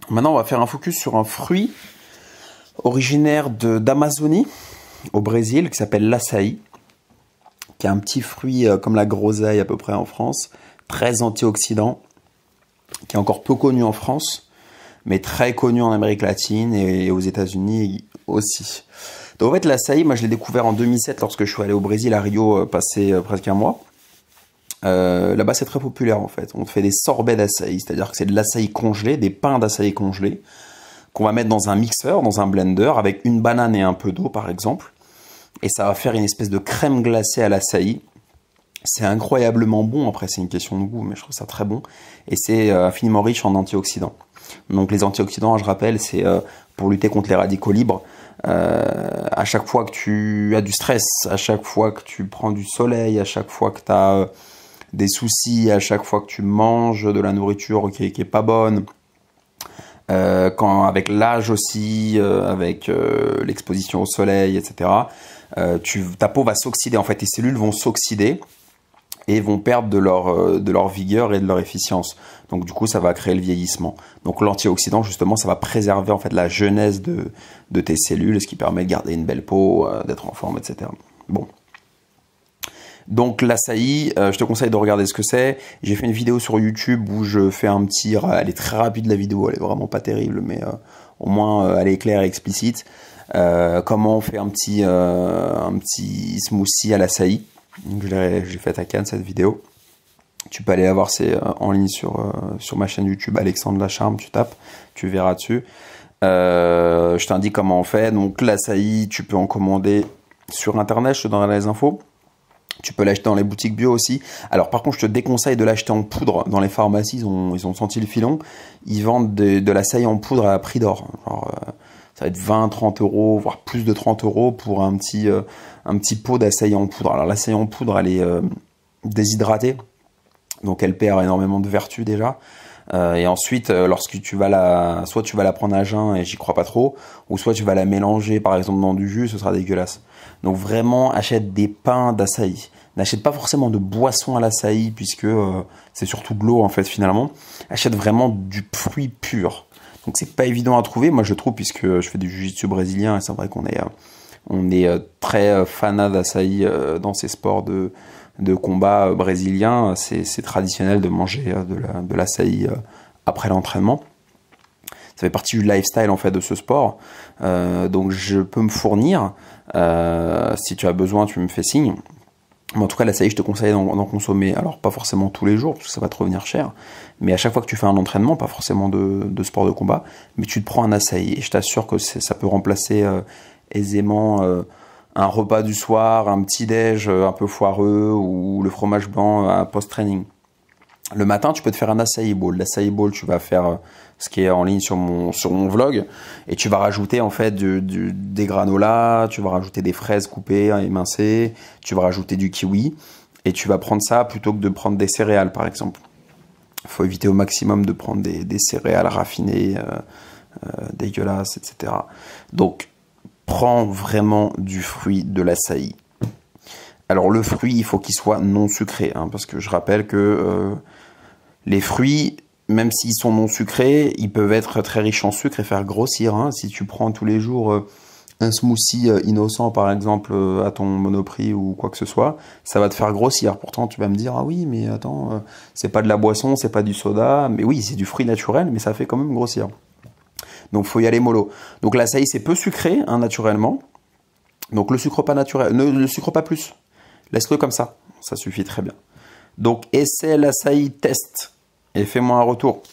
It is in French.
Maintenant, on va faire un focus sur un fruit originaire d'Amazonie, au Brésil, qui s'appelle l'açaï, qui est un petit fruit comme la groseille à peu près en France, très antioxydant, qui est encore peu connu en France, mais très connu en Amérique latine et aux États-Unis aussi. Donc en fait, l'açaï, moi je l'ai découvert en 2007 lorsque je suis allé au Brésil, à Rio, passer presque un mois. Là-bas, c'est très populaire en fait. On fait des sorbets d'açaï, c'est-à-dire que c'est de l'açaï congelé, des pains d'açaï congelés, qu'on va mettre dans un mixeur, dans un blender, avec une banane et un peu d'eau par exemple. Et ça va faire une espèce de crème glacée à l'açaï. C'est incroyablement bon, après c'est une question de goût, mais je trouve ça très bon. Et c'est infiniment riche en antioxydants. Donc les antioxydants, je rappelle, c'est pour lutter contre les radicaux libres. À chaque fois que tu as du stress, à chaque fois que tu prends du soleil, à chaque fois que tu as des soucis, à chaque fois que tu manges de la nourriture qui est pas bonne, avec l'âge aussi, avec l'exposition au soleil, etc., ta peau va s'oxyder, en fait, tes cellules vont s'oxyder et vont perdre de leur vigueur et de leur efficience. Donc du coup, ça va créer le vieillissement. Donc l'antioxydant, justement, ça va préserver en fait la jeunesse de tes cellules, ce qui permet de garder une belle peau, d'être en forme, etc. Bon. Donc l'açaï, je te conseille de regarder ce que c'est. J'ai fait une vidéo sur YouTube où je fais un petit... Elle est très rapide la vidéo, elle est vraiment pas terrible, mais au moins elle est claire et explicite. Comment on fait un petit smoothie à l'açaï. J'ai fait à Cannes cette vidéo. Tu peux aller la voir, c'est en ligne sur ma chaîne YouTube Alexandre Lacharme, tu tapes, tu verras dessus. Je t'indique comment on fait. Donc l'açaï, tu peux en commander sur internet, je te donnerai les infos. Tu peux l'acheter dans les boutiques bio aussi. Alors par contre, je te déconseille de l'acheter en poudre. Dans les pharmacies, ils ont senti le filon. Ils vendent de l'açaï en poudre à prix d'or. Ça va être 20, 30 euros, voire plus de 30 euros pour un petit pot d'açaï en poudre. Alors l'açaï en poudre, elle est déshydratée. Donc elle perd énormément de vertus déjà. Et ensuite, lorsque soit tu vas la prendre à jeun et j'y crois pas trop, ou soit tu vas la mélanger par exemple dans du jus, ce sera dégueulasse. Donc vraiment, achète des pains d'açaï. N'achète pas forcément de boisson à l'açaï puisque c'est surtout de l'eau en fait finalement. Achète vraiment du fruit pur. Donc c'est pas évident à trouver, moi je trouve, puisque je fais du jiu-jitsu brésilien et c'est vrai qu'on est très fanat d'açaï dans ces sports de combat brésilien. C'est traditionnel de manger de l'açaï après l'entraînement. Ça fait partie du lifestyle en fait de ce sport. Donc je peux me fournir. Si tu as besoin, tu me fais signe. Mais en tout cas, l'açaï, je te conseille d'en consommer. Alors pas forcément tous les jours, parce que ça va te revenir cher. Mais à chaque fois que tu fais un entraînement, pas forcément de sport de combat, mais tu te prends un açaï. Et je t'assure que ça peut remplacer aisément un repas du soir, un petit déj un peu foireux ou le fromage blanc à post-training. Le matin, tu peux te faire un açaï bowl. L'açaï bowl, tu vas faire ce qui est en ligne sur mon vlog et tu vas rajouter en fait des granolas, tu vas rajouter des fraises coupées, émincées, tu vas rajouter du kiwi et tu vas prendre ça plutôt que de prendre des céréales par exemple. Il faut éviter au maximum de prendre des céréales raffinées, dégueulasses, etc. Donc, prends vraiment du fruit de l'açaï. Alors le fruit, il faut qu'il soit non sucré, hein, parce que je rappelle que les fruits, même s'ils sont non sucrés, ils peuvent être très riches en sucre et faire grossir. Hein. Si tu prends tous les jours un smoothie innocent, par exemple, à ton Monoprix ou quoi que ce soit, ça va te faire grossir. Pourtant, tu vas me dire, ah oui, mais attends, c'est pas de la boisson, c'est pas du soda. Mais oui, c'est du fruit naturel, mais ça fait quand même grossir. Donc, faut y aller mollo. Donc, l'açaï, c'est peu sucré, hein, naturellement. Donc, le sucre pas naturel, ne le sucre pas plus. Laisse-le comme ça suffit très bien. Donc, essaie l'açaï, teste et fais-moi un retour.